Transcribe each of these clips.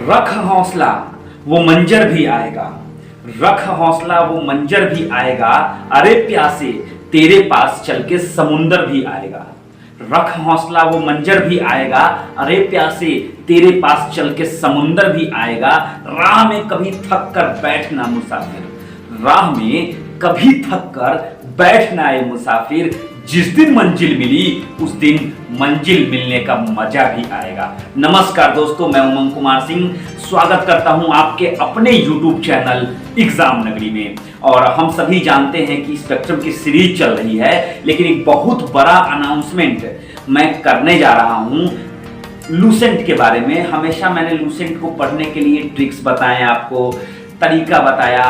रख हौसला वो मंजर भी आएगा, रख हौसला वो मंजर भी आएगा, अरे प्यासे तेरे पास चल के समुंदर भी आएगा। रख हौसला वो मंजर भी आएगा, अरे प्यासे तेरे पास चल के समुंदर भी आएगा। राह में कभी थक कर बैठना मुसाफिर, राह में कभी थक कर बैठना ए मुसाफिर। जिस दिन मंजिल मिली उस दिन मंजिल मिलने का मजा भी आएगा। नमस्कार दोस्तों, मैं उमंग कुमार सिंह स्वागत करता हूं आपके अपने YouTube चैनल एग्जाम नगरी में। और हम सभी जानते हैं कि स्पेक्ट्रम की सीरीज चल रही है, लेकिन एक बहुत बड़ा अनाउंसमेंट मैं करने जा रहा हूं लूसेंट के बारे में। हमेशा मैंने लूसेंट को पढ़ने के लिए ट्रिक्स बताए, आपको तरीका बताया।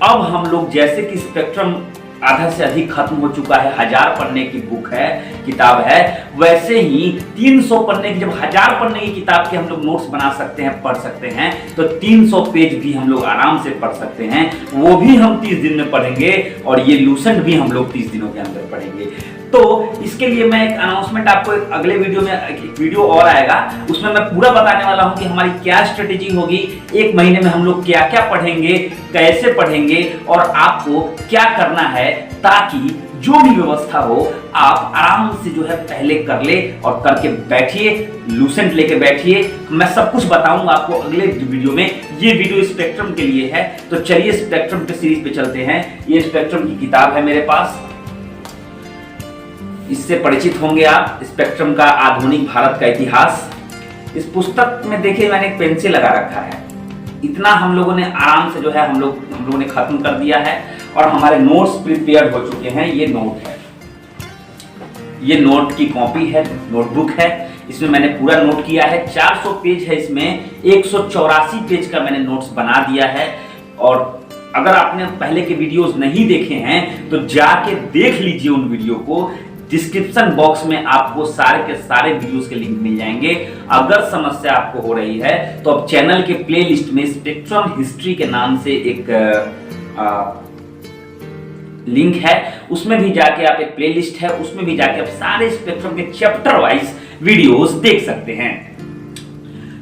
अब हम लोग जैसे कि स्पेक्ट्रम आधा से अधिक खत्म हो चुका है, 1000 पन्ने की बुक है, किताब है, वैसे ही 300 पन्ने की, जब 1000 पन्ने की किताब के हम लोग नोट्स बना सकते हैं, पढ़ सकते हैं, तो 300 पेज भी हम लोग आराम से पढ़ सकते हैं। वो भी हम 30 दिन में पढ़ेंगे और ये लूसेंट भी हम लोग 30 दिनों के अंदर पढ़ेंगे। तो इसके लिए मैं एक अनाउंसमेंट आपको अगले वीडियो में, एक वीडियो और आएगा, उसमें मैं पूरा बताने वाला हूं कि हमारी क्या स्ट्रेटेजी होगी, एक महीने में हम लोग क्या क्या पढ़ेंगे, कैसे पढ़ेंगे और आपको क्या करना है, ताकि जो भी व्यवस्था हो आप आराम से जो है पहले कर ले और करके बैठिए, लूसेंट लेके बैठिए। मैं सब कुछ बताऊंगा आपको अगले वीडियो में। ये वीडियो स्पेक्ट्रम के लिए है, तो चलिए स्पेक्ट्रम के सीरीज पे चलते हैं। ये स्पेक्ट्रम की किताब है मेरे पास, इससे परिचित होंगे आप, स्पेक्ट्रम का आधुनिक भारत का इतिहास। इस पुस्तक में देखिए मैंने एक पेंसिल लगा रखा है। इतना हम लोगों ने आराम से जो है हम लोगों ने खत्म कर दिया है और हमारे नोट्स प्रिपेयर हो चुके हैं। ये नोट है, ये नोट की कॉपी है, नोटबुक है। इसमें मैंने पूरा नोट किया है, 400 पेज है इसमें, 184 पेज का मैंने नोट्स बना दिया है। और अगर आपने पहले के वीडियोस नहीं देखे हैं तो जाके देख लीजिए उन वीडियो को। डिस्क्रिप्शन बॉक्स में आपको सारे के सारे वीडियोस के लिंक मिल जाएंगे। अगर समस्या आपको हो रही है तो अब चैनल के प्लेलिस्ट में स्पेक्ट्रम हिस्ट्री के नाम से एक लिंक है, उसमें भी जाके आप, एक प्लेलिस्ट है, उसमें भी जाके आप सारे स्पेक्ट्रम के चैप्टर वाइज वीडियोस देख सकते हैं।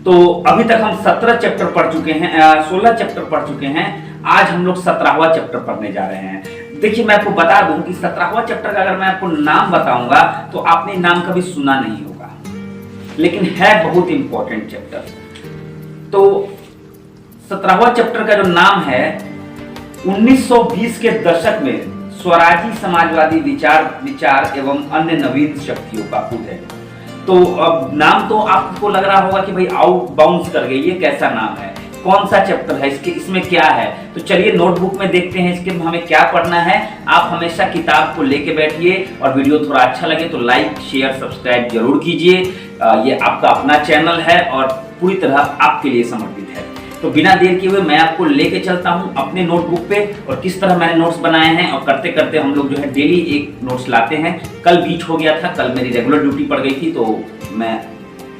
तो अभी तक हम 17 चैप्टर पढ़ चुके हैं, 16 चैप्टर पढ़ चुके हैं। आज हम लोग 17वां चैप्टर पढ़ने जा रहे हैं। देखिए मैं आपको बता दूं कि 17वां चैप्टर का अगर मैं आपको नाम बताऊंगा तो आपने नाम कभी सुना नहीं होगा, लेकिन है बहुत इंपॉर्टेंट चैप्टर। तो 17वां चैप्टर का जो नाम है 1920 के दशक में स्वराजी समाजवादी विचार एवं अन्य नवीन शक्तियों का उदय। तो अब नाम तो आपको लग रहा होगा कि भाई आउट बाउंस कर गई, ये कैसा नाम है, कौन सा चैप्टर है, इसमें क्या है। तो चलिए नोटबुक में देखते हैं इसके हमें क्या पढ़ना है। आप हमेशा किताब को लेके बैठिए और वीडियो थोड़ा अच्छा लगे तो लाइक शेयर सब्सक्राइब जरूर कीजिए। ये आपका अपना चैनल है और पूरी तरह आपके लिए समर्पित है। तो बिना देर किए हुए मैं आपको लेके चलता हूं अपने नोटबुक पे और किस तरह मैंने नोट्स बनाए हैं। और करते करते हम लोग जो है डेली एक नोट्स लाते हैं। कल बीच हो गया था, कल मेरी रेगुलर ड्यूटी पड़ गई थी तो मैं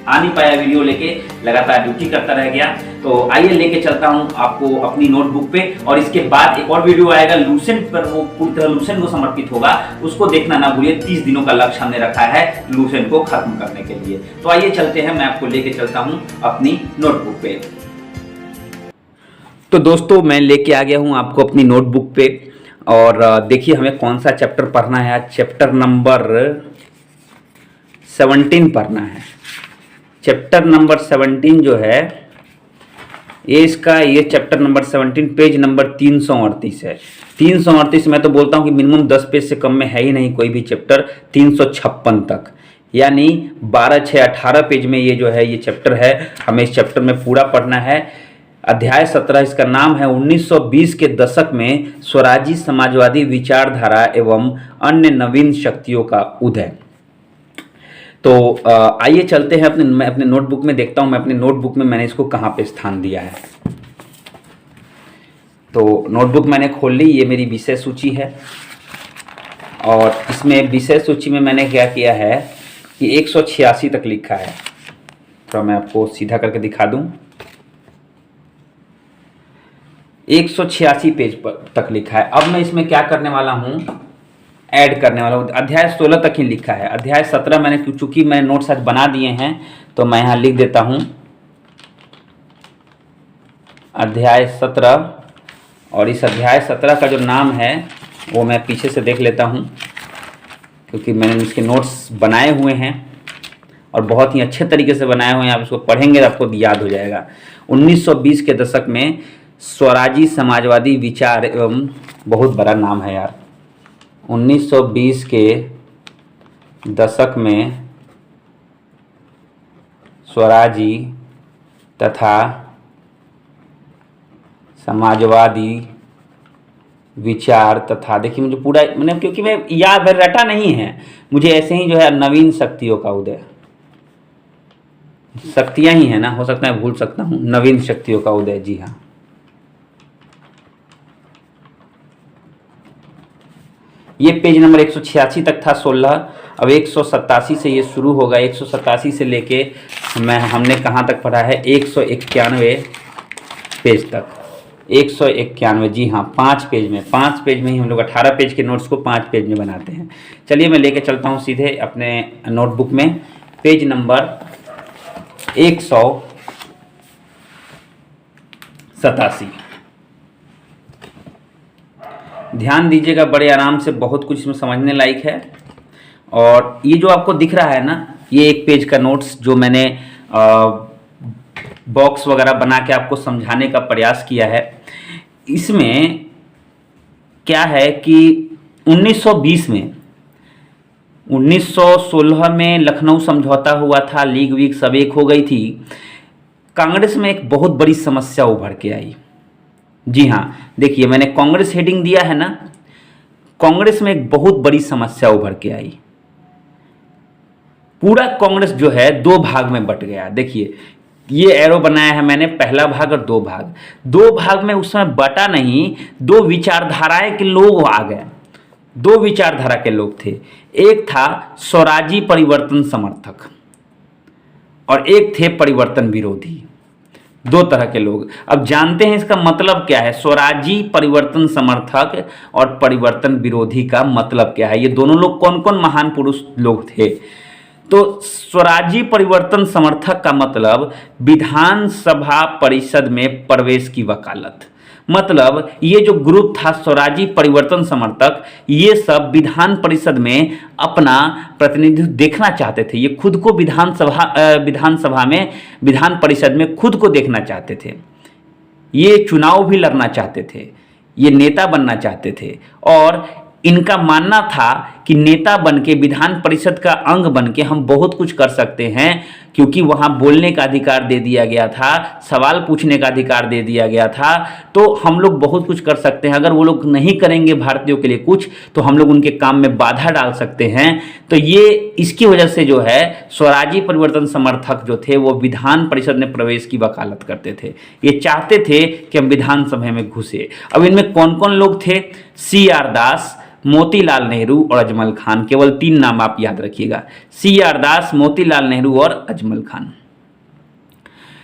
आ नहीं पाया वीडियो लेके, लगातार ड्यूटी करता रह गया। तो आइए लेके चलता हूं आपको अपनी नोटबुक पे। और इसके बाद एक और वीडियो आएगा लूसेंट पर, वो पूरी तरह लूसेंट को समर्पित होगा, उसको देखना ना भूलिए। 30 दिनों का लक्ष्य हमने रखा है लूसेंट को खत्म करने के लिए। तो आइए चलते हैं, मैं आपको लेके चलता हूं अपनी नोटबुक पे। तो दोस्तों मैं लेके आ गया हूं आपको अपनी नोटबुक पे और देखिए हमें कौन सा चैप्टर पढ़ना है आज। चैप्टर नंबर 17 पढ़ना है। चैप्टर नंबर 17 जो है ये चैप्टर नंबर 17 पेज नंबर 338 है। 338 मैं तो बोलता हूँ कि मिनिमम 10 पेज से कम में है ही नहीं कोई भी चैप्टर। 356 तक, यानी 12-6-18 पेज में ये जो है ये चैप्टर है। हमें इस चैप्टर में पूरा पढ़ना है। अध्याय 17, इसका नाम है 1920 के दशक में स्वराजी समाजवादी विचारधारा एवं अन्य नवीन शक्तियों का उदय। तो आइए चलते हैं मैं अपने नोटबुक में देखता हूं, मैं अपने नोटबुक में मैंने इसको कहां पे स्थान दिया है। तो नोटबुक मैंने खोल ली, ये मेरी विषय सूची है और इसमें विषय सूची में मैंने क्या किया है कि 186 तक लिखा है। तो मैं आपको सीधा करके दिखा दूं, 186 पेज पर तक लिखा है। अब मैं इसमें क्या करने वाला हूं, ऐड करने वाला हूँ। अध्याय 16 तक ही लिखा है। अध्याय 17 मैंने, चूंकि मैंने नोट्स आज बना दिए हैं तो मैं यहाँ लिख देता हूँ अध्याय 17, और इस अध्याय 17 का जो नाम है वो मैं पीछे से देख लेता हूँ, क्योंकि मैंने इसके नोट्स बनाए हुए हैं और बहुत ही अच्छे तरीके से बनाए हुए हैं। आप इसको पढ़ेंगे तो आपको याद हो जाएगा। 1920 के दशक में स्वराजी समाजवादी विचार एवं, बहुत बड़ा नाम है यार, 1920 के दशक में स्वराजी तथा समाजवादी विचार तथा, देखिए मुझे पूरा मैंने, क्योंकि मैं याद रटा नहीं है, मुझे ऐसे ही जो है नवीन शक्तियों का उदय, शक्तियां ही है ना, हो सकता है भूल सकता हूँ, नवीन शक्तियों का उदय, जी हाँ। ये पेज नंबर 186 तक था 16, अब 187 से ये शुरू होगा। 187 से लेके हमने कहाँ तक पढ़ा है, 191 पेज तक। 191, जी हाँ, 5 पेज में, 5 पेज में ही हम लोग 18 पेज के नोट्स को 5 पेज में बनाते हैं। चलिए मैं लेके चलता हूँ सीधे अपने नोटबुक में, पेज नंबर 187। ध्यान दीजिएगा बड़े आराम से, बहुत कुछ इसमें समझने लायक है। और ये जो आपको दिख रहा है ना, ये 1 पेज का नोट्स जो मैंने बॉक्स वगैरह बना के आपको समझाने का प्रयास किया है। इसमें क्या है कि 1920 में, 1916 में लखनऊ समझौता हुआ था, लीग वीग सब एक हो गई थी। कांग्रेस में एक बहुत बड़ी समस्या उभर के आई। जी हाँ, देखिए मैंने कांग्रेस हेडिंग दिया है ना, कांग्रेस में एक बहुत बड़ी समस्या उभर के आई। पूरा कांग्रेस जो है 2 भाग में बट गया। देखिए ये एरो बनाया है मैंने, पहला भाग और 2 भाग। 2 भाग में उस समय बटा नहीं, 2 विचारधाराएं के लोग आ गए। 2 विचारधारा के लोग थे, एक था स्वराजी परिवर्तन समर्थक और एक थे परिवर्तन विरोधी। 2 तरह के लोग। अब जानते हैं इसका मतलब क्या है, स्वराजी परिवर्तन समर्थक और परिवर्तन विरोधी का मतलब क्या है। ये दोनों लोग कौन कौन महान पुरुष लोग थे। तो स्वराजी परिवर्तन समर्थक का मतलब विधानसभा परिषद में प्रवेश की वकालत, मतलब ये जो ग्रुप था स्वराजी परिवर्तन समर्थक, ये सब विधान परिषद में अपना प्रतिनिधित्व देखना चाहते थे। ये खुद को विधानसभा में, विधान परिषद में खुद को देखना चाहते थे। ये चुनाव भी लड़ना चाहते थे, ये नेता बनना चाहते थे। और इनका मानना था कि नेता बनके, विधान परिषद का अंग बनके हम बहुत कुछ कर सकते हैं, क्योंकि वहाँ बोलने का अधिकार दे दिया गया था, सवाल पूछने का अधिकार दे दिया गया था, तो हम लोग बहुत कुछ कर सकते हैं। अगर वो लोग नहीं करेंगे भारतीयों के लिए कुछ, तो हम लोग उनके काम में बाधा डाल सकते हैं। तो ये इसकी वजह से जो है स्वराजी परिवर्तन समर्थक जो थे वो विधान परिषद में प्रवेश की वकालत करते थे। ये चाहते थे कि हम विधानसभा में घुसे। अब इनमें कौन कौन लोग थे, CR दास, मोतीलाल नेहरू और अजमल खान। केवल 3 नाम आप याद रखिएगा, CR दास, मोतीलाल नेहरू और अजमल खान।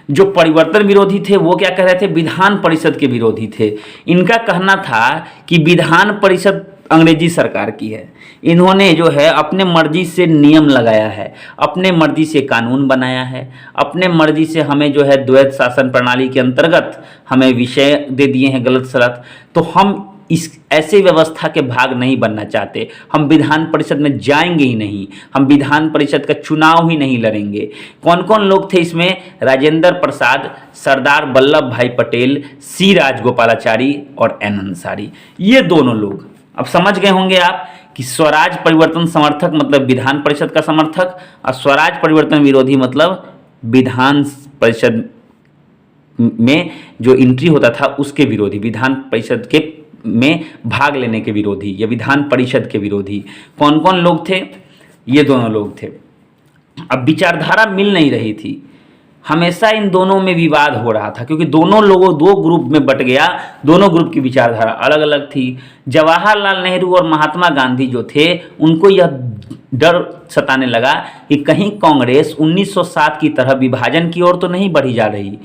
जो परिवर्तन विरोधी थे वो क्या कह रहे थे, विधान परिषद के विरोधी थे। इनका कहना था कि विधान परिषद अंग्रेजी सरकार की है, इन्होंने जो है अपने मर्जी से नियम लगाया है, अपने मर्जी से कानून बनाया है, अपने मर्जी से हमें जो है द्वैध शासन प्रणाली के अंतर्गत हमें विषय दे दिए हैं गलत सलत। तो हम इस ऐसे व्यवस्था के भाग नहीं बनना चाहते, हम विधान परिषद में जाएंगे ही नहीं, हम विधान परिषद का चुनाव ही नहीं लड़ेंगे। कौन कौन लोग थे इसमें, राजेंद्र प्रसाद, सरदार वल्लभ भाई पटेल, C राजगोपालाचारी और N अंसारी। ये दोनों लोग, अब समझ गए होंगे आप कि स्वराज परिवर्तन समर्थक मतलब विधान परिषद का समर्थक, और स्वराज परिवर्तन विरोधी मतलब विधान परिषद में जो एंट्री होता था उसके विरोधी, विधान परिषद के में भाग लेने के विरोधी या विधान परिषद के विरोधी। कौन कौन लोग थे, ये दोनों लोग थे। अब विचारधारा मिल नहीं रही थी, हमेशा इन दोनों में विवाद हो रहा था, क्योंकि दोनों लोगों 2 ग्रुप में बट गया, दोनों ग्रुप की विचारधारा अलग अलग थी। जवाहरलाल नेहरू और महात्मा गांधी जो थे उनको यह डर सताने लगा कि कहीं कांग्रेस 1907 की तरह विभाजन की ओर तो नहीं बढ़ी जा रही।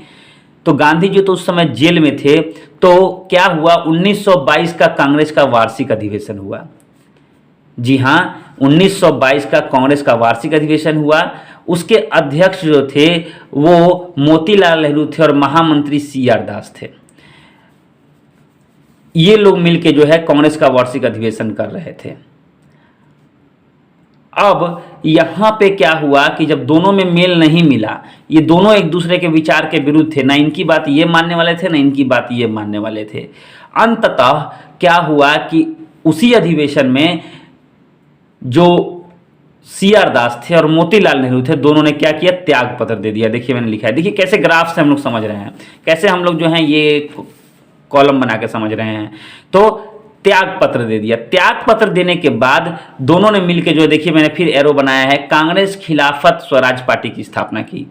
तो गांधी जी तो उस समय जेल में थे। तो क्या हुआ, 1922 का कांग्रेस का वार्षिक अधिवेशन हुआ। जी हाँ, 1922 का कांग्रेस का वार्षिक अधिवेशन हुआ उसके अध्यक्ष जो थे वो मोतीलाल नेहरू थे और महामंत्री CR दास थे। ये लोग मिलके जो है कांग्रेस का वार्षिक अधिवेशन कर रहे थे। अब यहाँ पे क्या हुआ कि जब दोनों में मेल नहीं मिला, ये दोनों एक दूसरे के विचार के विरुद्ध थे, ना इनकी बात ये मानने वाले थे ना इनकी बात ये मानने वाले थे। अंततः क्या हुआ कि उसी अधिवेशन में जो CR दास थे और मोतीलाल नेहरू थे, दोनों ने क्या किया, त्याग पत्र दे दिया। देखिए मैंने लिखा है, देखिए कैसे ग्राफ से हम लोग समझ रहे हैं, कैसे हम लोग जो हैं ये कॉलम बना के समझ रहे हैं। तो त्याग पत्र दे दिया। त्याग पत्र देने के बाद दोनों ने मिलकर जो, देखिए मैंने फिर एरो बनाया है, कांग्रेस खिलाफत स्वराज पार्टी की स्थापना की।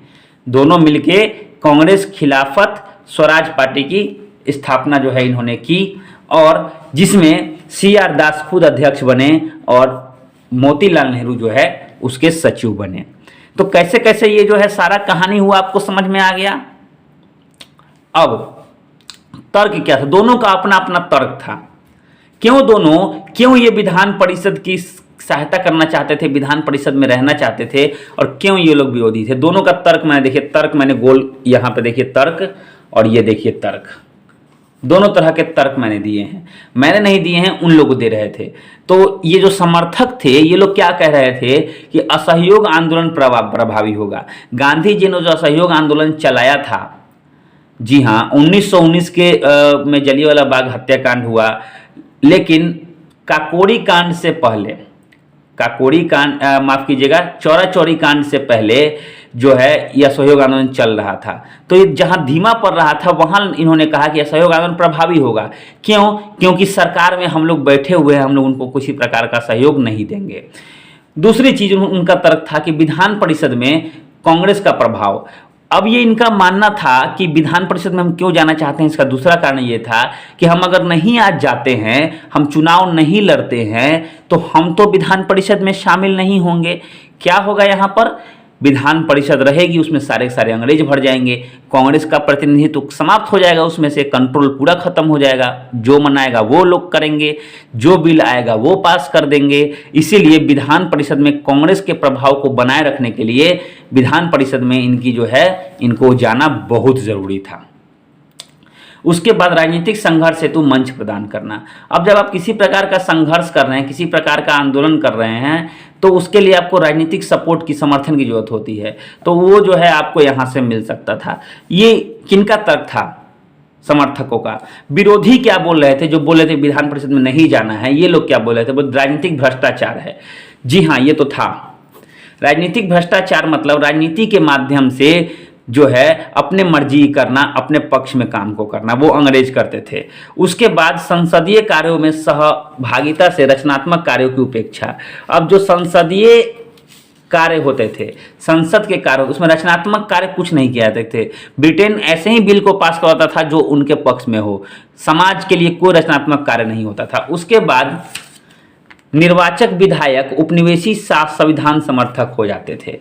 दोनों मिलके कांग्रेस खिलाफत स्वराज पार्टी की स्थापना जो है इन्होंने की, और जिसमें CR दास खुद अध्यक्ष बने और मोतीलाल नेहरू जो है उसके सचिव बने। तो कैसे कैसे ये जो है सारा कहानी हुआ आपको समझ में आ गया। अब तर्क क्या था, दोनों का अपना अपना तर्क था। क्यों ये विधान परिषद की सहायता करना चाहते थे, विधान परिषद में रहना चाहते थे, और क्यों ये लोग विरोधी थे। दोनों का तर्क मैंने, देखिए तर्क मैंने गोल यहाँ पे देखिए तर्क, और ये देखिए तर्क, दोनों तरह के तर्क मैंने दिए हैं। मैंने नहीं दिए हैं, उन लोग दे रहे थे। तो ये जो समर्थक थे ये लोग क्या कह रहे थे कि असहयोग आंदोलन प्रभावी होगा। गांधी जी ने जो असहयोग आंदोलन चलाया था, जी हाँ, 1919 के में जलियांवाला बाग हत्याकांड हुआ, लेकिन काकोरी कांड से पहले, काकोरी कांड माफ कीजिएगा, चौरा चौरी कांड से पहले जो है यह असहयोग आंदोलन चल रहा था। तो ये जहां धीमा पड़ रहा था वहां इन्होंने कहा कि असहयोग आंदोलन प्रभावी होगा। क्योंकि सरकार में हम लोग बैठे हुए हैं, हम लोग उनको किसी प्रकार का सहयोग नहीं देंगे। दूसरी चीज उनका तर्क था कि विधान परिषद में कांग्रेस का प्रभाव। अब ये इनका मानना था कि विधान परिषद में हम क्यों जाना चाहते हैं, इसका दूसरा कारण ये था कि हम अगर नहीं आज जाते हैं, हम चुनाव नहीं लड़ते हैं, तो हम तो विधान परिषद में शामिल नहीं होंगे। क्या होगा यहाँ पर, विधान परिषद रहेगी, उसमें सारे सारे अंग्रेज भर जाएंगे, कांग्रेस का प्रतिनिधित्व तो समाप्त हो जाएगा, उसमें से कंट्रोल पूरा खत्म हो जाएगा, जो मनाएगा वो लोग करेंगे, जो बिल आएगा वो पास कर देंगे। इसीलिए विधान परिषद में कांग्रेस के प्रभाव को बनाए रखने के लिए विधान परिषद में इनकी जो है, इनको जाना बहुत जरूरी था। उसके बाद राजनीतिक संघर्ष हेतु मंच प्रदान करना। अब जब आप किसी प्रकार का संघर्ष कर रहे हैं, किसी प्रकार का आंदोलन कर रहे हैं, तो उसके लिए आपको राजनीतिक सपोर्ट की, समर्थन की जरूरत होती है। तो वो जो है आपको यहाँ से मिल सकता था। ये किनका तर्क था, समर्थकों का। विरोधी क्या बोल रहे थे, जो बोल रहे थे विधान परिषद में नहीं जाना है, ये लोग क्या बोल रहे थे, वो राजनीतिक भ्रष्टाचार है। जी हाँ, ये तो था। राजनीतिक भ्रष्टाचार मतलब राजनीति के माध्यम से जो है अपने मर्जी करना, अपने पक्ष में काम को करना, वो अंग्रेज करते थे। उसके बाद संसदीय कार्यों में सहभागिता से रचनात्मक कार्यों की उपेक्षा। अब जो संसदीय कार्य होते थे, संसद के कार्य, उसमें रचनात्मक कार्य कुछ नहीं किया जाते थे। ब्रिटेन ऐसे ही बिल को पास करवाता था जो उनके पक्ष में हो, समाज के लिए कोई रचनात्मक कार्य नहीं होता था। उसके बाद निर्वाचक विधायक उपनिवेशी संविधान समर्थक हो जाते थे।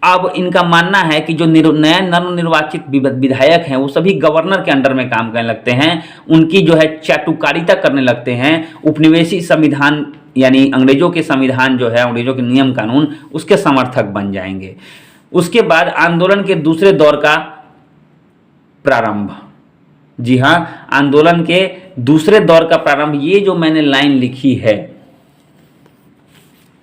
अब इनका मानना है कि जो नए नवनिर्वाचित विधायक हैं वो सभी गवर्नर के अंडर में काम करने लगते हैं, उनकी जो है चाटुकारिता करने लगते हैं। उपनिवेशी संविधान यानी अंग्रेजों के संविधान जो है, अंग्रेजों के नियम कानून, उसके समर्थक बन जाएंगे। उसके बाद आंदोलन के दूसरे दौर का प्रारंभ। जी हाँ, आंदोलन के दूसरे दौर का प्रारंभ, ये जो मैंने लाइन लिखी है,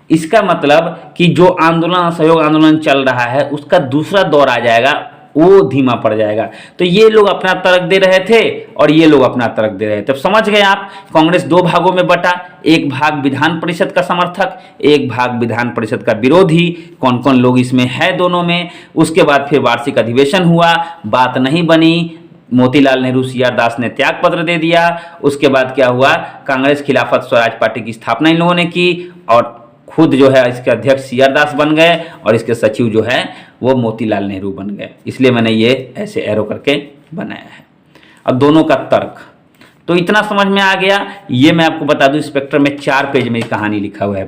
इसका मतलब कि जो आंदोलन, असहयोग आंदोलन चल रहा है, उसका दूसरा दौर आ जाएगा, वो धीमा पड़ जाएगा। तो ये लोग अपना तर्क दे रहे थे और ये लोग अपना तर्क दे रहे थे। तो समझ गए आप, कांग्रेस दो भागों में बटा, एक भाग विधान परिषद का समर्थक, एक भाग विधान परिषद का विरोधी। कौन कौन लोग इसमें है दोनों में। उसके बाद फिर वार्षिक अधिवेशन हुआ, बात नहीं बनी, मोतीलाल नेहरू CR दास ने त्याग पत्र दे दिया। उसके बाद क्या हुआ, कांग्रेस खिलाफत स्वराज पार्टी की स्थापना इन लोगों ने की और खुद जो है इसके अध्यक्ष CR दास बन गए और इसके सचिव जो है वो मोतीलाल नेहरू बन गए। इसलिए मैंने ये ऐसे एरो करके बनाया है। अब दोनों का तर्क तो इतना समझ में आ गया। ये मैं आपको बता दूं, स्पेक्ट्रम में 4 पेज में कहानी लिखा हुआ है,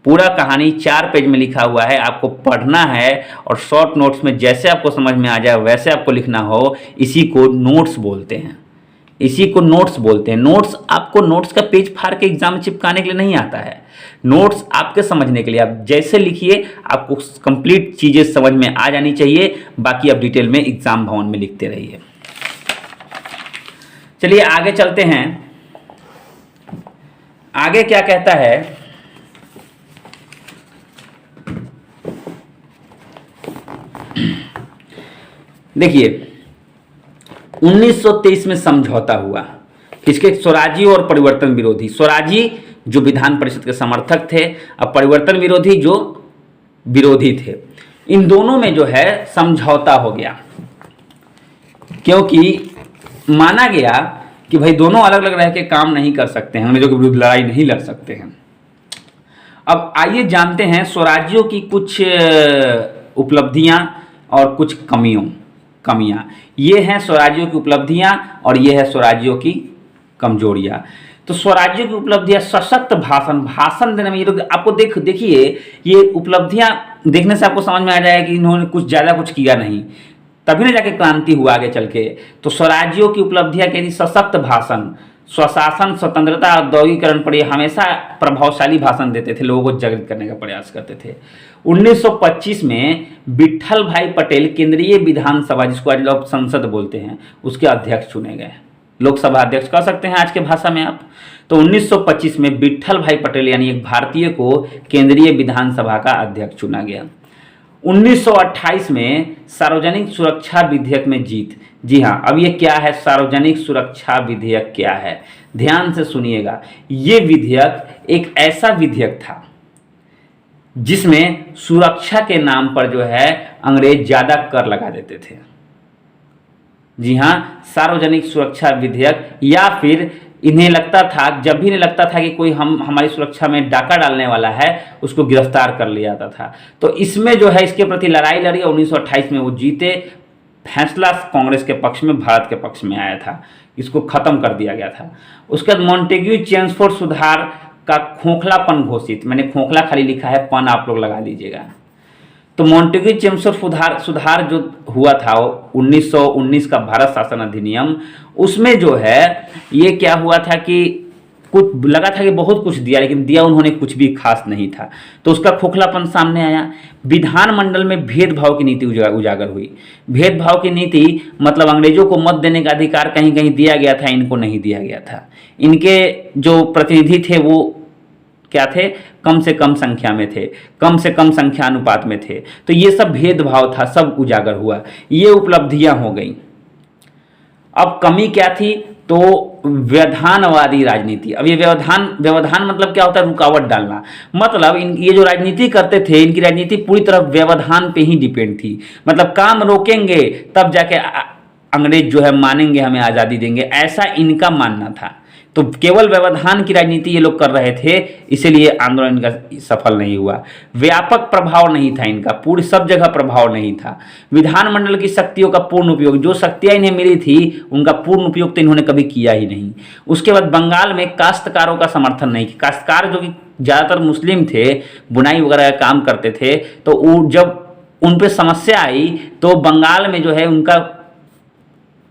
पूरा कहानी 4 पेज में लिखा हुआ है। आपको पढ़ना है और शॉर्ट नोट्स में जैसे आपको समझ में आ जाए वैसे आपको लिखना हो। इसी को नोट्स बोलते हैं, इसी को नोट्स बोलते हैं। नोट्स आपको नोट्स का पेज फाड़ के एग्जाम में चिपकाने के लिए नहीं आता है। नोट्स आपके समझने के लिए, आप जैसे लिखिए आपको कंप्लीट चीज़ें समझ में आ जानी चाहिए, बाकी आप डिटेल में एग्जाम भवन में लिखते रहिए। चलिए आगे चलते हैं। आगे क्या कहता है, देखिए 1923 में समझौता हुआ किसके, स्वराजी और परिवर्तन विरोधी। स्वराजी जो विधान परिषद के समर्थक थे, अब परिवर्तन विरोधी जो विरोधी थे, इन दोनों में जो है समझौता हो गया, क्योंकि माना गया कि भाई दोनों अलग अलग रह के काम नहीं कर सकते हैं, अंग्रेजों के विरुद्ध लड़ाई नहीं लड़ सकते हैं। अब आइए जानते हैं स्वराज्यों की कुछ उपलब्धियां और कुछ कमियां। ये हैं स्वराज्यों की उपलब्धियां और ये है स्वराज्यों की कमजोरियां। तो स्वराज्यों की उपलब्धियां, सशक्त भाषण देने में ये लोग, आपको देखिए ये उपलब्धियां देखने से आपको समझ में आ जाएगा कि इन्होंने कुछ ज़्यादा कुछ किया नहीं, तभी ना जाके क्रांति हुआ आगे चल के। तो स्वराज्यों की उपलब्धियां क्या थी, सशक्त भाषण, स्वशासन, स्वतंत्रता, औद्योगिकरण पर ये हमेशा प्रभावशाली भाषण देते थे, लोगों को जागृत करने का प्रयास करते थे। 1925 में विट्ठल भाई पटेल केंद्रीय विधानसभा, जिसको आज लोग संसद बोलते हैं, उसके अध्यक्ष चुने गए। लोकसभा अध्यक्ष कह सकते हैं आज के भाषा में आप। तो 1925 में विट्ठल भाई पटेल यानी एक भारतीय को केंद्रीय विधानसभा का अध्यक्ष चुना गया। 1928 में सार्वजनिक सुरक्षा विधेयक में जीत। जी हाँ, अब ये क्या है, सार्वजनिक सुरक्षा विधेयक क्या है, ध्यान से सुनिएगा। ये विधेयक एक ऐसा विधेयक था जिसमें सुरक्षा के नाम पर जो है अंग्रेज ज्यादा कर लगा देते थे। जी हाँ, सार्वजनिक सुरक्षा विधेयक, या फिर इन्हें लगता था, जब भी इन्हें लगता था कि कोई हमारी सुरक्षा में डाका डालने वाला है, उसको गिरफ्तार कर लिया जाता था। तो इसमें जो है इसके प्रति लड़ाई लड़ी। 1928 में वो जीते, फैसला कांग्रेस के पक्ष में, भारत के पक्ष में आया था, इसको खत्म कर दिया गया था। उसके बाद मॉन्टेग्यू चेम्सफोर्ड सुधार का खोखलापन घोषित, मैंने खोखला खाली लिखा है, पन आप लोग लगा लीजिएगा। तो मॉन्टेग्यू चेम्सफोर्ड सुधार जो हुआ था 1919 का भारत शासन अधिनियम, उसमें जो है ये क्या हुआ था कि कुछ लगा था कि बहुत कुछ दिया, लेकिन दिया उन्होंने कुछ भी खास नहीं था, तो उसका खोखलापन सामने आया। विधानमंडल में भेदभाव की नीति उजागर हुई। भेदभाव की नीति मतलब अंग्रेजों को मत देने का अधिकार कहीं कहीं दिया गया था, इनको नहीं दिया गया था। इनके जो प्रतिनिधि थे वो क्या थे, कम से कम संख्या में थे, कम से कम संख्या अनुपात में थे। तो ये सब भेदभाव था, सब उजागर हुआ, ये उपलब्धियां हो गई। अब कमी क्या थी, तो व्यवधानवादी राजनीति। अब ये व्यवधान मतलब क्या होता है, रुकावट डालना। मतलब ये जो राजनीति करते थे, इनकी राजनीति पूरी तरह व्यवधान पे ही डिपेंड थी। मतलब काम रोकेंगे तब जाके अंग्रेज जो है मानेंगे, हमें आज़ादी देंगे, ऐसा इनका मानना था। तो केवल व्यवधान की राजनीति ये लोग कर रहे थे, इसीलिए आंदोलन इनका सफल नहीं हुआ। व्यापक प्रभाव नहीं था इनका, पूरी सब जगह प्रभाव नहीं था। विधानमंडल की शक्तियों का पूर्ण उपयोग, जो शक्तियां इन्हें मिली थी उनका पूर्ण उपयोग तो इन्होंने कभी किया ही नहीं। उसके बाद बंगाल में काश्तकारों का समर्थन नहीं। काश्तकार जो कि ज़्यादातर मुस्लिम थे, बुनाई वगैरह का काम करते थे, तो जब उन पर समस्या आई तो बंगाल में जो है उनका,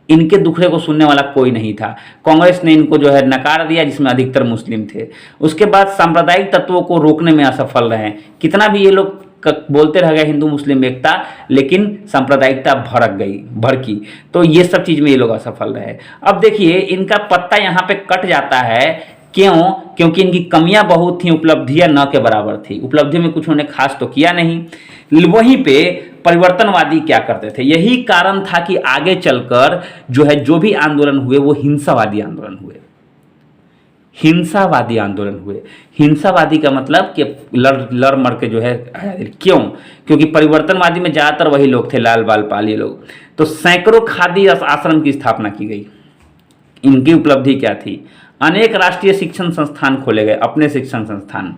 इनके दुखड़े को सुनने वाला कोई नहीं था। कांग्रेस ने इनको जो है नकार दिया, जिसमें अधिकतर मुस्लिम थे। उसके बाद सांप्रदायिक तत्वों को रोकने में असफल रहे। कितना भी ये लोग बोलते रह गए हिंदू मुस्लिम एकता, लेकिन सांप्रदायिकता भड़की। तो ये सब चीज़ में ये लोग असफल रहे। अब देखिए इनका पत्ता यहाँ पे कट जाता है, क्यों? क्योंकि इनकी कमियां बहुत थी, उपलब्धियां न के बराबर थी। उपलब्धियों में कुछ उन्होंने खास तो किया नहीं। वहीं पे परिवर्तनवादी क्या करते थे, यही कारण था कि आगे चलकर जो है जो भी आंदोलन हुए वो हिंसावादी आंदोलन हुए। हिंसावादी का मतलब कि लड़ मर के जो है, क्यों? क्योंकि परिवर्तनवादी में ज़्यादातर वही लोग थे, लाल बाल पाल ये लोग। तो सैकड़ों खादी आश्रम की स्थापना की गई। इनकी उपलब्धि क्या थी? अनेक राष्ट्रीय शिक्षण संस्थान खोले गए, अपने शिक्षण संस्थान।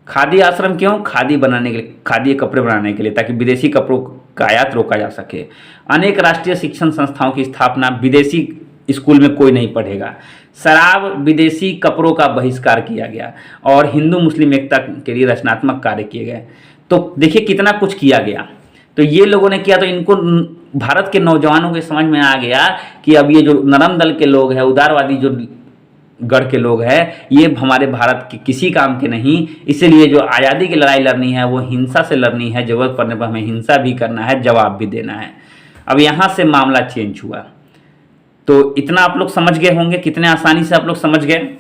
खादी आश्रम क्यों? खादी बनाने के लिए, खादी कपड़े बनाने के लिए, ताकि विदेशी कपड़ों का आयात रोका जा सके। अनेक राष्ट्रीय शिक्षण संस्थाओं की स्थापना, विदेशी स्कूल में कोई नहीं पढ़ेगा। शराब, विदेशी कपड़ों का बहिष्कार किया गया और हिंदू मुस्लिम एकता के लिए रचनात्मक कार्य किए गए। तो देखिए कितना कुछ किया गया। तो ये लोगों ने किया, तो इनको भारत के नौजवानों के समझ में आ गया कि अब ये जो नरम दल के लोग हैं, उदारवादी जो गढ़ के लोग हैं, ये हमारे भारत के किसी काम के नहीं। इसीलिए जो आज़ादी की लड़ाई लड़नी है वो हिंसा से लड़नी है, ज़रूरत पड़ने पर हमें हिंसा भी करना है, जवाब भी देना है। अब यहाँ से मामला चेंज हुआ। तो इतना आप लोग समझ गए होंगे, कितने आसानी से आप लोग समझ गए।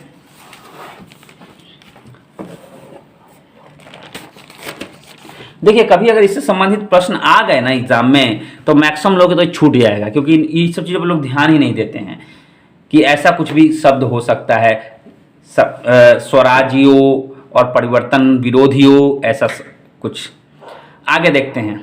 देखिए कभी अगर इससे संबंधित प्रश्न आ गए ना एग्जाम में तो मैक्सिमम लोग तो छूट जाएगा, क्योंकि ये सब चीज़ों पर लोग ध्यान ही नहीं देते हैं कि ऐसा कुछ भी शब्द हो सकता है, स्वराजियों और परिवर्तन विरोधियों, ऐसा कुछ। आगे देखते हैं।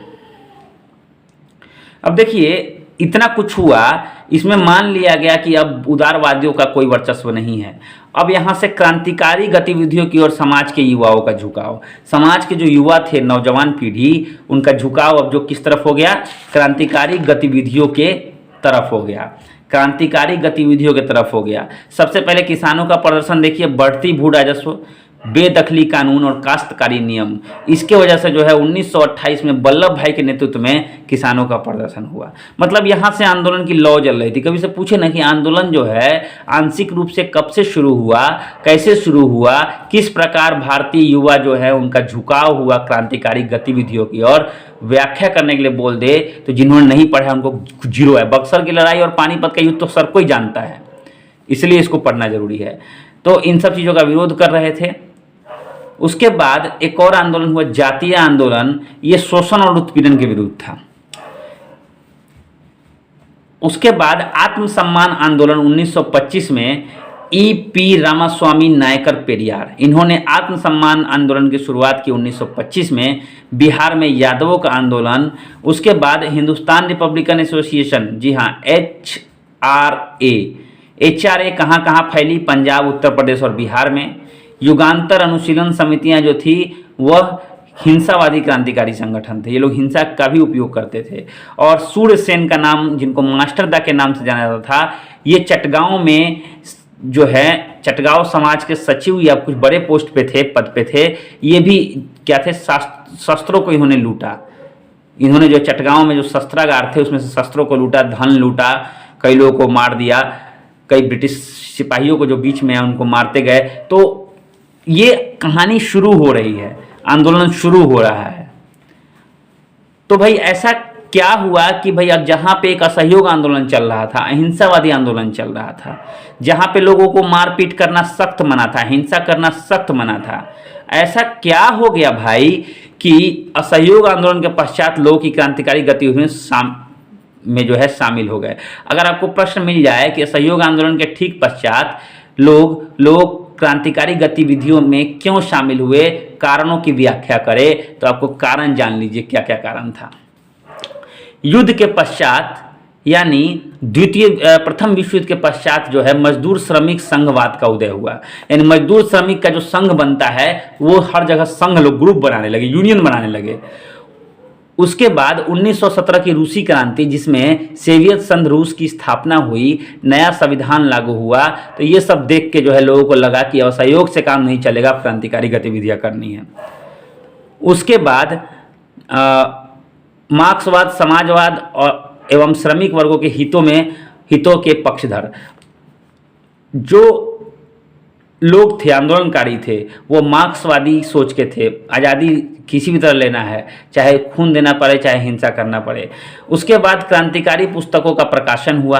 अब देखिए इतना कुछ हुआ, इसमें मान लिया गया कि अब उदारवादियों का कोई वर्चस्व नहीं है। अब यहाँ से क्रांतिकारी गतिविधियों की ओर समाज के युवाओं का झुकाव, समाज के जो युवा थे, नौजवान पीढ़ी, उनका झुकाव अब जो किस तरफ हो गया, क्रांतिकारी गतिविधियों के तरफ हो गया, क्रांतिकारी गतिविधियों के तरफ हो गया। सबसे पहले किसानों का प्रदर्शन देखिए, बढ़ती भू राजस्व, बेदखली कानून और काश्तकारी नियम, इसके वजह से जो है 1928 में वल्लभ भाई के नेतृत्व में किसानों का प्रदर्शन हुआ। मतलब यहाँ से आंदोलन की लौ जल रही थी। कभी से पूछे ना कि आंदोलन जो है आंशिक रूप से कब से शुरू हुआ, कैसे शुरू हुआ, किस प्रकार भारतीय युवा जो है उनका झुकाव हुआ क्रांतिकारी गतिविधियों की ओर, व्याख्या करने के लिए बोल दे तो जिन्होंने नहीं पढ़ा उनको जीरो है। बक्सर की लड़ाई और पानीपत का युद्ध तो सर कोई जानता है, इसलिए इसको पढ़ना जरूरी है। तो इन सब चीज़ों का विरोध कर रहे थे। उसके बाद एक और आंदोलन हुआ, जातीय आंदोलन, ये शोषण और उत्पीड़न के विरुद्ध था। उसके बाद आत्मसम्मान आंदोलन 1925 में ई.पी. रामास्वामी नायकर पेरियार, इन्होंने आत्मसम्मान आंदोलन की शुरुआत की 1925 में। बिहार में यादवों का आंदोलन। उसके बाद हिंदुस्तान रिपब्लिकन एसोसिएशन, जी हाँ HRA कहाँ कहाँ फैली, पंजाब, उत्तर प्रदेश और बिहार में। युगांतर अनुशीलन समितियां जो थी वह हिंसावादी क्रांतिकारी संगठन थे, ये लोग हिंसा का भी उपयोग करते थे। और सूर्यसेन का नाम, जिनको मास्टरदा के नाम से जाना जाता था, ये चटगांव में जो है चटगांव समाज के सचिव या कुछ बड़े पोस्ट पे थे, पद पे थे। ये भी क्या थे, शस्त्रों को इन्होंने लूटा। इन्होंने जो चटगांव में जो शस्त्रागार थे उसमें से शस्त्रों को लूटा, धन लूटा, कई लोगों को मार दिया, कई ब्रिटिश सिपाहियों को जो बीच में उनको मारते गए। तो ये कहानी शुरू हो रही है, आंदोलन शुरू हो रहा है। तो भाई ऐसा क्या हुआ कि भाई अब जहाँ पे एक असहयोग आंदोलन चल रहा था, अहिंसावादी आंदोलन चल रहा था, जहाँ पे लोगों को मारपीट करना सख्त मना था, हिंसा करना सख्त मना था, ऐसा क्या हो गया भाई कि असहयोग आंदोलन के पश्चात लोग की क्रांतिकारी गतिविधियों में जो है शामिल हो गए। अगर आपको प्रश्न मिल जाए कि असहयोग आंदोलन के ठीक पश्चात लोग क्रांतिकारी गतिविधियों में क्यों शामिल हुए, कारणों की व्याख्या करें, तो आपको कारण जान लीजिए क्या क्या कारण था। युद्ध के पश्चात यानी प्रथम विश्व युद्ध के पश्चात जो है मजदूर श्रमिक संघवाद का उदय हुआ। यानी मजदूर श्रमिक का जो संघ बनता है वो हर जगह संघ लोग ग्रुप बनाने लगे, यूनियन बनाने लगे। उसके बाद 1917 की रूसी क्रांति, जिसमें सोवियत संघ रूस की स्थापना हुई, नया संविधान लागू हुआ, तो ये सब देख के जो है लोगों को लगा कि असहयोग से काम नहीं चलेगा, क्रांतिकारी गतिविधियां करनी है। उसके बाद मार्क्सवाद, समाजवाद और एवं श्रमिक वर्गों के हितों के पक्षधर जो लोग थे, आंदोलनकारी थे, वो मार्क्सवादी सोच के थे। आज़ादी किसी भी तरह लेना है, चाहे खून देना पड़े, चाहे हिंसा करना पड़े। उसके बाद क्रांतिकारी पुस्तकों का प्रकाशन हुआ।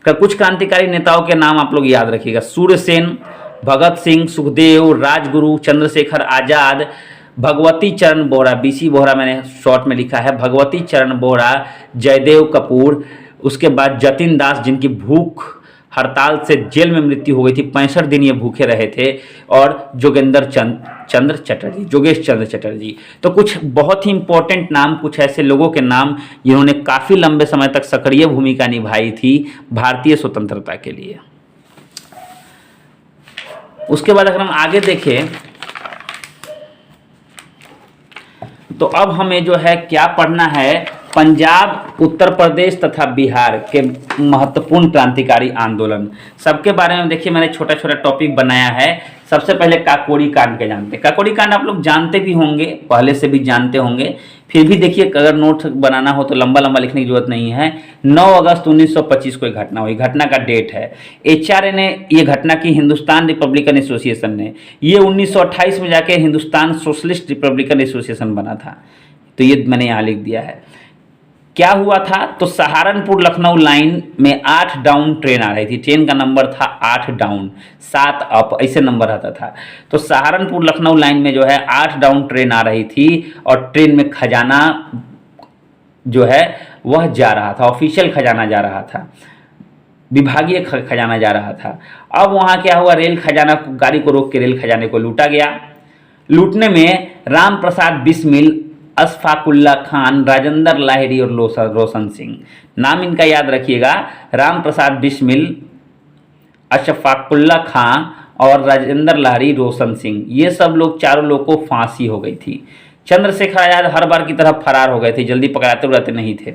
कुछ क्रांतिकारी नेताओं के नाम आप लोग याद रखिएगा, सूर्यसेन, भगत सिंह, सुखदेव, राजगुरु, चंद्रशेखर आज़ाद, भगवती चरण बोहरा, BC बोहरा मैंने शॉर्ट में लिखा है, भगवती चरण बोहरा, जयदेव कपूर। उसके बाद जतिन दास, जिनकी भूख हड़ताल से जेल में मृत्यु हो गई थी, 65 दिन ये भूखे रहे थे। और जोगेंद्र चंद्र चटर्जी, जोगेश चंद्र चटर्जी। तो कुछ बहुत ही इंपॉर्टेंट नाम, कुछ ऐसे लोगों के नाम जिन्होंने काफ़ी लंबे समय तक सक्रिय भूमिका निभाई थी भारतीय स्वतंत्रता के लिए। उसके बाद अगर हम आगे देखें तो अब हमें जो है क्या पढ़ना है, पंजाब, उत्तर प्रदेश तथा बिहार के महत्वपूर्ण क्रांतिकारी आंदोलन, सबके बारे में देखिए मैंने छोटा छोटा टॉपिक बनाया है। सबसे पहले काकोरी कांड के जानते हैं। काकोरी कांड आप लोग जानते भी होंगे, पहले से भी जानते होंगे फिर भी देखिए, अगर नोट बनाना हो तो लंबा लंबा लिखने की जरूरत नहीं है। 9 अगस्त 1925 को एक घटना हुई, घटना का डेट है। एचआरए ने ये घटना की, हिंदुस्तान रिपब्लिकन एसोसिएशन ने। ये 1928 में जाके हिंदुस्तान सोशलिस्ट रिपब्लिकन एसोसिएशन बना था। तो ये मैंने यहाँ लिख दिया है। क्या हुआ था, तो सहारनपुर लखनऊ लाइन में 8 डाउन ट्रेन आ रही थी। ट्रेन का नंबर था 8 डाउन, 7 अप, ऐसे नंबर आता था। तो सहारनपुर लखनऊ लाइन में जो है 8 डाउन ट्रेन आ रही थी और ट्रेन में खजाना जो है वह जा रहा था, ऑफिशियल खजाना जा रहा था, विभागीय खजाना जा रहा था। अब वहाँ क्या हुआ, रेल खजाना, गाड़ी को रोक के रेल खजाने को लूटा गया। लूटने में राम प्रसाद बिस्मिल, अशफाकुल्ला खान, राजेंद्र लाहिड़ी और रोशन सिंह, नाम इनका याद रखिएगा, राम प्रसाद बिस्मिल, अशफाकुल्ला खान और राजेंद्र लाहिड़ी, रोशन सिंह, ये सब लोग, चारों लोग को फांसी हो गई थी। चंद्रशेखर आजाद हर बार की तरह फरार हो गए थे, जल्दी पकड़ाते उड़ाते नहीं थे।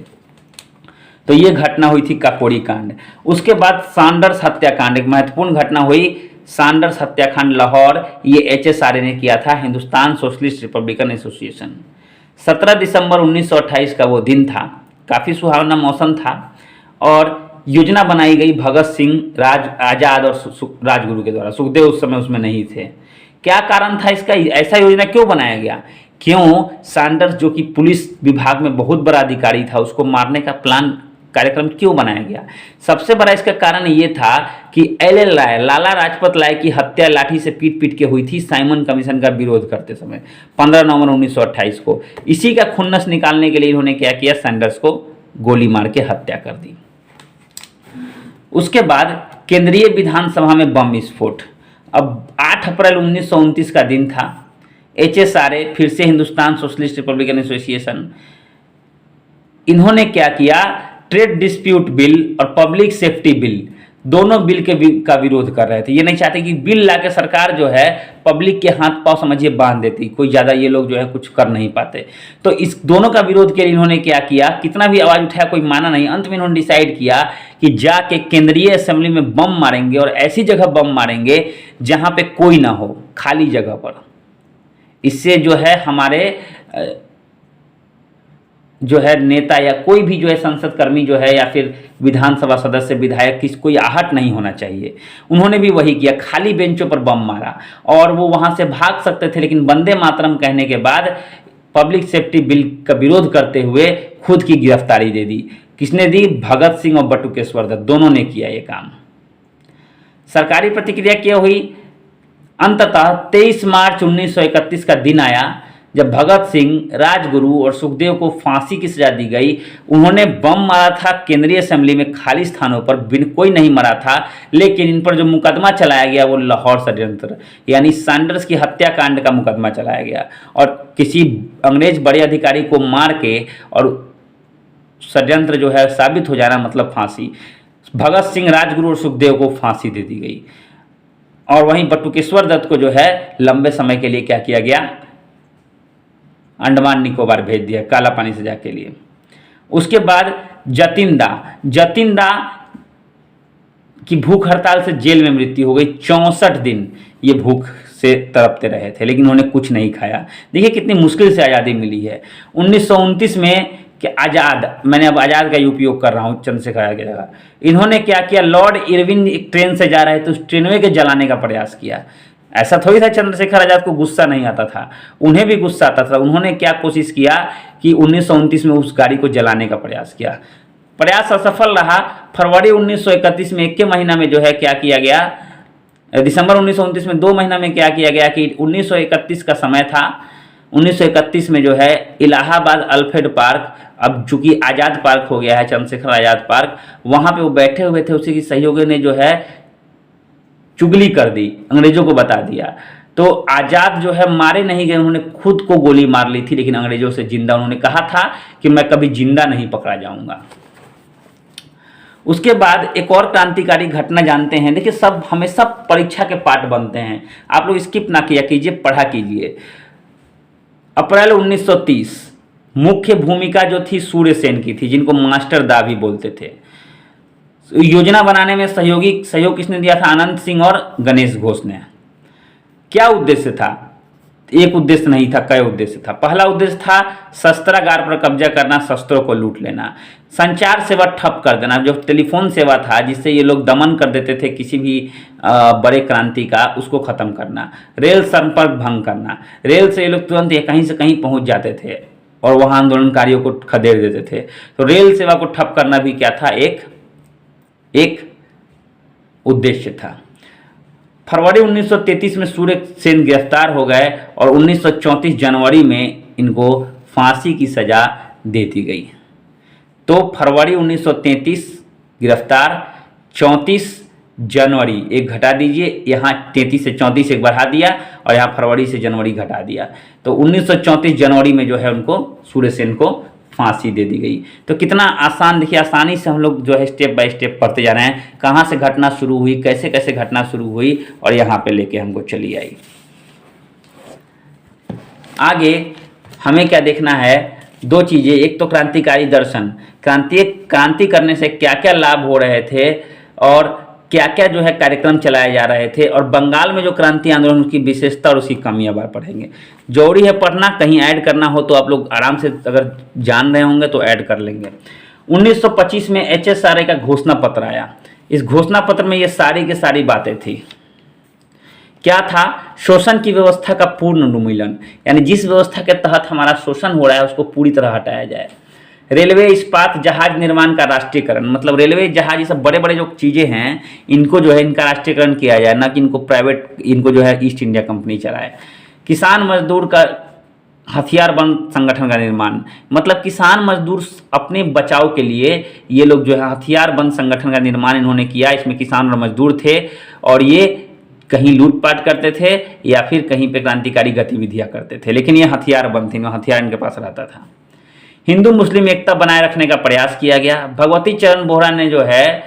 तो ये घटना हुई थी काकोरी कांड। उसके बाद सैंडर्स हत्याकांड, एक महत्वपूर्ण घटना हुई, सैंडर्स हत्याकांड लाहौर। ये एचएसआरए ने किया था, हिंदुस्तान सोशलिस्ट रिपब्लिकन एसोसिएशन। 17 दिसंबर 1928 का वो दिन था, काफ़ी सुहावना मौसम था और योजना बनाई गई भगत सिंह, आजाद और राजगुरु के द्वारा। सुखदेव उस समय उसमें नहीं थे। क्या कारण था इसका, ऐसा योजना क्यों बनाया गया? क्यों सैंडर्स, जो कि पुलिस विभाग में बहुत बड़ा अधिकारी था, उसको मारने का प्लान, कार्यक्रम क्यों बनाया गया? सबसे बड़ा इसका कारण ये था कि एल.एल. राय, लाला लाजपत राय की हत्या लाठी से पीट पीट के हुई थी साइमन कमीशन का विरोध करते समय 15 नवंबर 1928 को। इसी का खुन्नस निकालने के लिए इन्होंने क्या किया, सैंडर्स को गोली मार के हत्या कर दी। उसके बाद केंद्रीय विधानसभा में बम विस्फोट। अब 8 अप्रैल 1929 का दिन था। एचएसआरए, फिर से हिंदुस्तान सोशलिस्ट रिपब्लिकन एसोसिएशन, इन्होंने क्या किया, ट्रेड डिस्प्यूट बिल और पब्लिक सेफ्टी बिल, दोनों बिल का विरोध कर रहे थे। ये नहीं चाहते कि बिल लाके सरकार जो है पब्लिक के हाथ पांव समझिए बांध देती, कोई ज़्यादा ये लोग जो है कुछ कर नहीं पाते। तो इस दोनों का विरोध के लिए इन्होंने क्या किया, कितना भी आवाज़ उठाया कोई माना नहीं। अंत में इन्होंने डिसाइड किया कि जाके केंद्रीय असेंबली में बम मारेंगे और ऐसी जगह बम मारेंगे जहाँ पे कोई ना हो, खाली जगह पर। इससे जो है हमारे जो है नेता या कोई भी जो है संसद कर्मी जो है या फिर विधानसभा सदस्य, विधायक, किसी कोई आहट नहीं होना चाहिए। उन्होंने भी वही किया, खाली बेंचों पर बम मारा और वो वहाँ से भाग सकते थे, लेकिन वंदे मातरम कहने के बाद पब्लिक सेफ्टी बिल का विरोध करते हुए खुद की गिरफ्तारी दे दी। किसने दी? भगत सिंह और बटुकेश्वर दत्त, दोनों ने किया ये काम। सरकारी प्रतिक्रिया क्या हुई? अंततः 23 मार्च 1931 का दिन आया जब भगत सिंह, राजगुरु और सुखदेव को फांसी की सजा दी गई। उन्होंने बम मारा था केंद्रीय असेंबली में खाली स्थानों पर, कोई नहीं मरा था, लेकिन इन पर जो मुकदमा चलाया गया वो लाहौर षड्यंत्र यानी सैंडर्स की हत्याकांड का मुकदमा चलाया गया और किसी अंग्रेज बड़े अधिकारी को मार के और षड्यंत्र जो है साबित हो जाना मतलब फांसी। भगत सिंह, राजगुरु और सुखदेव को फांसी दे दी गई और वहीं बटुकेश्वर दत्त को जो है लंबे समय के लिए क्या किया गया, अंडमान निकोबार भेज दिया काला पानी सजा के लिए। उसके बाद जतिंदा की भूख हड़ताल से जेल में मृत्यु हो गई। 64 दिन ये भूख से तड़पते रहे थे, लेकिन उन्होंने कुछ नहीं खाया। देखिए कितनी मुश्किल से आज़ादी मिली है। 1929 में कि आज़ाद, मैंने अब आज़ाद का उपयोग कर रहा हूँ चंद्रशेखर आज़ाद की जगह। इन्होंने क्या किया, लॉर्ड इरविन एक ट्रेन से जा रहे थे, उस ट्रेनवे के जलाने का प्रयास किया। ऐसा थोड़ी था चंद्रशेखर आज़ाद को गुस्सा नहीं आता था, उन्हें भी गुस्सा आता था। उन्होंने क्या कोशिश किया कि 1929 में उस गाड़ी को जलाने का प्रयास किया। प्रयास असफल रहा। फरवरी 1931 में एक के महीना में जो है क्या किया गया, दिसंबर 1929 में 2 महीना में क्या किया गया कि 1931 का समय था। 1931 में जो है इलाहाबाद अल्फ्रेड पार्क, अब चूंकि आज़ाद पार्क हो गया है, चंद्रशेखर आज़ाद पार्क, वहाँ पे वो बैठे हुए थे। उसी की सहयोगी ने जो है चुगली कर दी, अंग्रेजों को बता दिया। तो आज़ाद जो है मारे नहीं गए, उन्होंने खुद को गोली मार ली थी, लेकिन अंग्रेजों से जिंदा, उन्होंने कहा था कि मैं कभी जिंदा नहीं पकड़ा जाऊंगा। उसके बाद एक और क्रांतिकारी घटना जानते हैं। देखिए सब हमेशा परीक्षा के पार्ट बनते हैं, आप लोग स्किप ना किया कीजिए, पढ़ा कीजिए। अप्रैल 1930 मुख्य भूमिका जो थी सूर्य सेन की थी, जिनको मास्टर दा भी बोलते थे। योजना बनाने में सहयोग किसने दिया था? आनंद सिंह और गणेश घोष ने। क्या उद्देश्य था? एक उद्देश्य नहीं था, कई उद्देश्य था। पहला उद्देश्य था शस्त्रागार पर कब्जा करना, शस्त्रों को लूट लेना, संचार सेवा ठप कर देना, जो टेलीफोन सेवा था जिससे ये लोग दमन कर देते थे किसी भी बड़े क्रांति का, उसको खत्म करना, रेल संपर्क भंग करना, रेल से ये लोग तुरंत कहीं से कहीं पहुंच जाते थे और वहां आंदोलनकारियों को खदेड़ देते थे। तो रेल सेवा को ठप करना भी क्या था, एक उद्देश्य था। फरवरी 1933 में सूर्य सेन गिरफ्तार हो गए और 1934 जनवरी में इनको फांसी की सजा दे दी गई। तो फरवरी 1933 गिरफ्तार, 34 जनवरी एक घटा दीजिए, यहाँ 33 से 34 एक बढ़ा दिया और यहाँ फरवरी से जनवरी घटा दिया, तो 1934 जनवरी में जो है उनको सूर्य सेन को फांसी दे दी गई। तो कितना आसान, देखिए आसानी से हम लोग जो है स्टेप बाय स्टेप पढ़ते जा रहे हैं, कहाँ से घटना शुरू हुई, कैसे कैसे घटना शुरू हुई और यहाँ पे लेके हमको चली आई। आगे हमें क्या देखना है, दो चीज़ें, एक तो क्रांतिकारी दर्शन, क्रांति करने से क्या क्या लाभ हो रहे थे और क्या क्या जो है कार्यक्रम चलाए जा रहे थे, और बंगाल में जो क्रांति आंदोलन की विशेषता और उसकी कमियां बार पढ़ेंगे। जरूरी है पढ़ना, कहीं ऐड करना हो तो आप लोग आराम से अगर जान रहे होंगे तो ऐड कर लेंगे। 1925 में HSRA का घोषणा पत्र आया। इस घोषणा पत्र में ये सारी की सारी बातें थी। क्या था, शोषण की व्यवस्था का पूर्ण उन्मूलन, यानी जिस व्यवस्था के तहत हमारा शोषण हो रहा है उसको पूरी तरह हटाया जाए। रेलवे, इस्पात, जहाज निर्माण का राष्ट्रीयकरण, मतलब रेलवे, जहाज, ये सब बड़े बड़े जो चीज़ें हैं इनको जो है इनका राष्ट्रीयकरण किया जाए, ना कि इनको प्राइवेट, इनको जो है ईस्ट इंडिया कंपनी चलाए। किसान मजदूर का हथियार बंद संगठन का निर्माण, मतलब किसान मजदूर अपने बचाव के लिए ये लोग जो है हथियार बंद संगठन का निर्माण इन्होंने किया। इसमें किसान और मजदूर थे और ये कहीं लूटपाट करते थे या फिर कहीं पे क्रांतिकारी गतिविधियां करते थे, लेकिन ये हथियार बंद थे, हथियार इनके पास रहता था। हिंदू मुस्लिम एकता बनाए रखने का प्रयास किया गया। भगवती चरण बोहरा ने जो है,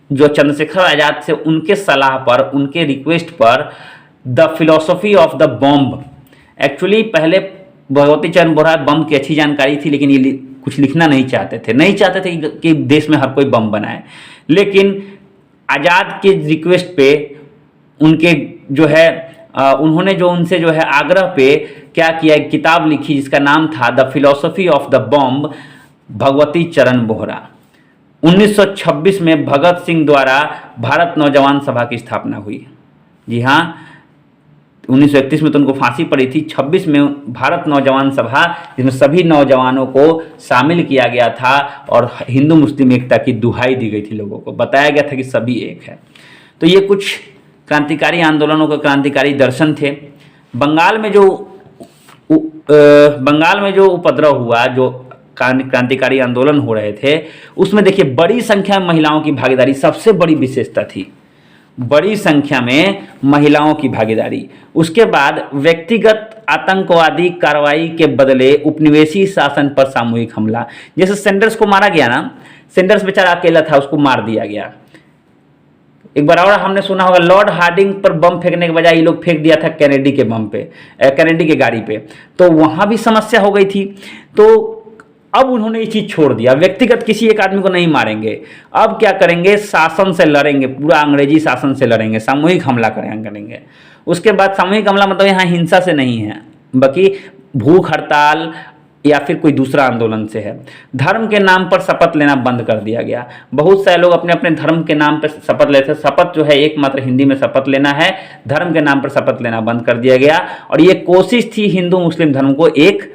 जो चंद्रशेखर आज़ाद से उनके सलाह पर, उनके रिक्वेस्ट पर the philosophy of the bomb, actually पहले भगवती चरण बोहरा बम की अच्छी जानकारी थी लेकिन ये कुछ लिखना नहीं चाहते थे कि देश में हर कोई बम बनाए, लेकिन आज़ाद के रिक्वेस्ट पे उनके जो है उन्होंने जो उनसे जो है आग्रह पे क्या किया, एक किताब लिखी जिसका नाम था the philosophy of the bomb, Bhagwati चरण बोहरा। 1926 में भगत सिंह द्वारा भारत नौजवान सभा की स्थापना हुई। जी हाँ, 1931 में तो उनको फांसी पड़ी थी, 26 में भारत नौजवान सभा, जिसमें सभी नौजवानों को शामिल किया गया था और हिंदू मुस्लिम एकता की दुहाई दी गई थी, लोगों को बताया गया था कि सभी एक है। तो ये कुछ क्रांतिकारी आंदोलनों के क्रांतिकारी दर्शन थे। बंगाल में जो उपद्रव हुआ, जो क्रांतिकारी आंदोलन हो रहे थे, उसमें देखिए बड़ी संख्या में महिलाओं की भागीदारी सबसे बड़ी विशेषता थी, बड़ी संख्या में महिलाओं की भागीदारी। उसके बाद व्यक्तिगत आतंकवादी कार्रवाई के बदले उपनिवेशी शासन पर सामूहिक हमला, जैसे सेंडर्स को मारा गया ना, सेंडर्स बेचारा अकेला था, उसको मार दिया गया। एक बार और हमने सुना होगा, लॉर्ड हार्डिंग पर बम फेंकने के बजाय ये लोग फेंक दिया था कैनेडी के बम पे, कैनेडी के गाड़ी पे, तो वहां भी समस्या हो गई थी। तो अब उन्होंने ये चीज छोड़ दिया, व्यक्तिगत किसी एक आदमी को नहीं मारेंगे, अब क्या करेंगे, शासन से लड़ेंगे, पूरा अंग्रेजी शासन से लड़ेंगे, सामूहिक हमला करेंगे। उसके बाद सामूहिक हमला मतलब यहाँ हिंसा से नहीं है, बल्कि भूख हड़ताल या फिर कोई दूसरा आंदोलन से है। धर्म के नाम पर शपथ लेना बंद कर दिया गया। बहुत सारे लोग अपने अपने धर्म के नाम पर शपथ लेते हैं। शपथ जो है एकमात्र हिंदी में शपथ लेना है, धर्म के नाम पर शपथ लेना बंद कर दिया गया। और ये कोशिश थी हिंदू मुस्लिम धर्म को एक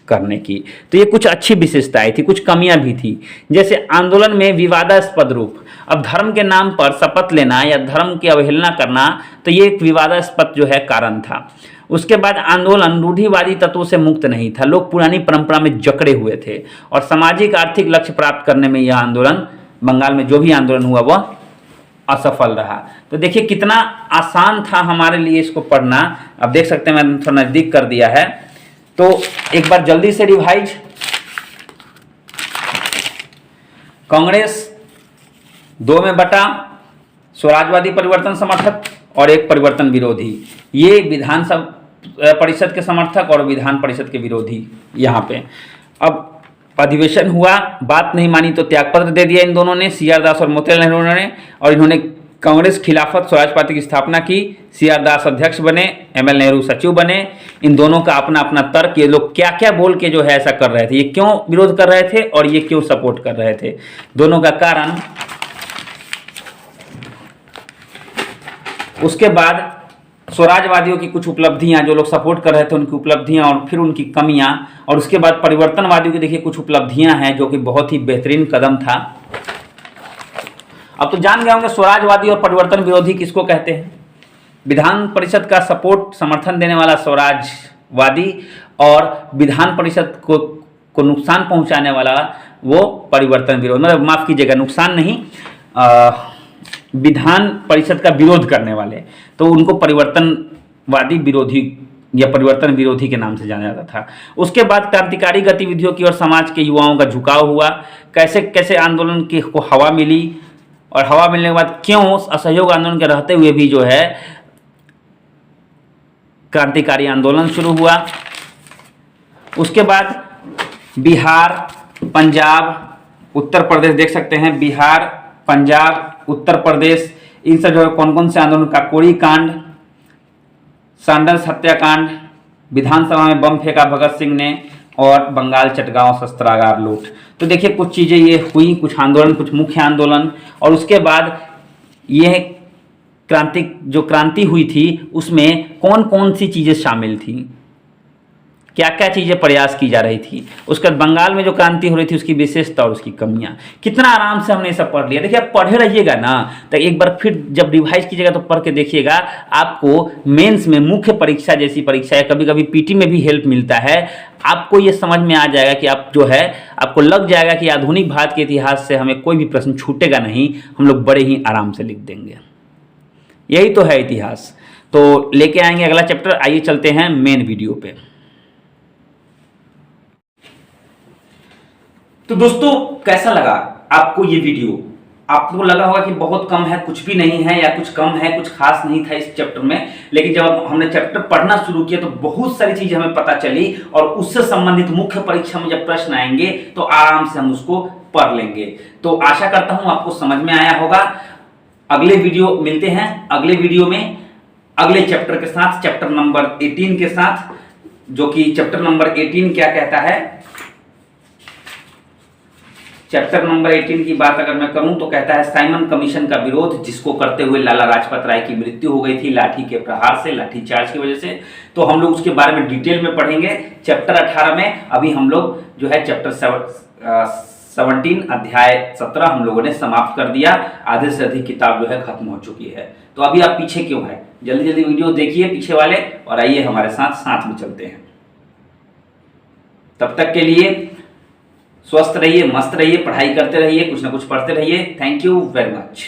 करने की। तो ये कुछ अच्छी विशेषताएं थी, कुछ कमियां भी थी। जैसे आंदोलन में विवादास्पद रूप, अब धर्म के नाम पर शपथ लेना या धर्म की अवहेलना करना, तो ये एक विवादास्पद जो है कारण था। उसके बाद आंदोलन रूढ़िवादी तत्वों से मुक्त नहीं था, लोग पुरानी परंपरा में जकड़े हुए थे और सामाजिक आर्थिक लक्ष्य प्राप्त करने में यह आंदोलन, बंगाल में जो भी आंदोलन हुआ वह असफल रहा। तो देखिए कितना आसान था हमारे लिए इसको पढ़ना। अब देख सकते हैं मैंने थोड़ा नजदीक कर दिया है, तो एक बार जल्दी से रिवाइज। कांग्रेस 2 में बटा, स्वराजवादी परिवर्तन समर्थक और एक परिवर्तन विरोधी, ये विधानसभा परिषद के समर्थक और विधान परिषद के विरोधी। यहाँ पे अब अधिवेशन हुआ, बात नहीं मानी तो त्यागपत्र दे दिया इन दोनों ने, CR दास और मोतीलाल नेहरू ने, और इन्होंने कांग्रेस खिलाफत स्वराज पार्टी की स्थापना की, CR दास अध्यक्ष बने, ML नेहरू सचिव बने। इन दोनों का अपना अपना तर्क, ये लोग क्या क्या बोल के जो है ऐसा कर रहे थे, ये क्यों विरोध कर रहे थे और ये क्यों सपोर्ट कर रहे थे, दोनों का कारण। उसके बाद स्वराजवादियों की कुछ उपलब्धियां, जो लोग सपोर्ट कर रहे थे उनकी उपलब्धियां और फिर उनकी कमियां, और उसके बाद परिवर्तनवादियों की देखिए कुछ उपलब्धियां हैं जो कि बहुत ही बेहतरीन कदम था। अब तो जान गए होंगे स्वराजवादी और परिवर्तन विरोधी किसको कहते हैं। विधान परिषद का सपोर्ट समर्थन देने वाला स्वराजवादी और विधान परिषद को नुकसान पहुंचाने वाला वो परिवर्तन विरोधी, मतलब माफ कीजिएगा नुकसान नहीं, विधान परिषद का विरोध करने वाले, तो उनको परिवर्तनवादी विरोधी या परिवर्तन विरोधी के नाम से जाना जाता था। उसके बाद क्रांतिकारी गतिविधियों की और समाज के युवाओं का झुकाव हुआ, कैसे कैसे आंदोलन को हवा मिली, और हवा मिलने के बाद क्यों असहयोग आंदोलन के रहते हुए भी जो है क्रांतिकारी आंदोलन शुरू हुआ। उसके बाद बिहार, पंजाब, उत्तर प्रदेश देख सकते हैं, बिहार, पंजाब, उत्तर प्रदेश, इन सब जगह कौन कौन से आंदोलन, काकोरी कांड, सैंडल्स हत्याकांड, विधानसभा में बम फेंका भगत सिंह ने, और बंगाल चटगांव शस्त्रागार लूट। तो देखिए कुछ चीज़ें ये हुई, कुछ आंदोलन, कुछ मुख्य आंदोलन, और उसके बाद ये क्रांति हुई थी उसमें कौन कौन सी चीज़ें शामिल थी, क्या क्या चीज़ें प्रयास की जा रही थी। उसके बाद बंगाल में जो क्रांति हो रही थी उसकी विशेषता और उसकी कमियां, कितना आराम से हमने सब पढ़ लिया। देखिए आप पढ़े रहिएगा ना, तो एक बार फिर जब रिवाइज कीजिएगा तो पढ़ के देखिएगा, आपको मेंस में मुख्य परीक्षा जैसी परीक्षा है, कभी कभी पीटी में भी हेल्प मिलता है, आपको ये समझ में आ जाएगा कि आप जो है, आपको लग जाएगा कि आधुनिक भारत के इतिहास से हमें कोई भी प्रश्न छूटेगा नहीं, हम लोग बड़े ही आराम से लिख देंगे। यही तो है इतिहास। तो लेके आएंगे अगला चैप्टर, आइए चलते हैं मेन वीडियो पे। तो दोस्तों कैसा लगा आपको ये वीडियो? आपको लगा होगा कि बहुत कम है, कुछ भी नहीं है, या कुछ कम है, कुछ खास नहीं था इस चैप्टर में, लेकिन जब हमने चैप्टर पढ़ना शुरू किया तो बहुत सारी चीजें हमें पता चली, और उससे संबंधित मुख्य परीक्षा में जब प्रश्न आएंगे तो आराम से हम उसको पढ़ लेंगे। तो आशा करता हूं आपको समझ में आया होगा। अगले वीडियो मिलते हैं, अगले वीडियो में अगले चैप्टर के साथ, चैप्टर नंबर 18 के साथ, जो कि चैप्टर नंबर 18 क्या कहता है। चैप्टर नंबर 18 की बात अगर मैं करूं तो कहता है साइमन कमीशन का विरोध, जिसको करते हुए लाला लाजपत राय की मृत्यु हो गई थी लाठी के प्रहार से, लाठी चार्ज की वजह से। तो हम लोग उसके बारे में डिटेल में पढ़ेंगे चैप्टर 18 में। अभी हम लोग जो है चैप्टर 17 अध्याय 17 हम लोगों ने समाप्त कर दिया, आधे से अधिक किताब जो है खत्म हो चुकी है। तो अभी आप पीछे क्यों है, जल्दी जल्दी वीडियो देखिए पीछे वाले, और आइए हमारे साथ में चलते हैं। तब तक के लिए स्वस्थ रहिए, मस्त रहिए, पढ़ाई करते रहिए, कुछ ना कुछ पढ़ते रहिए। Thank you very much.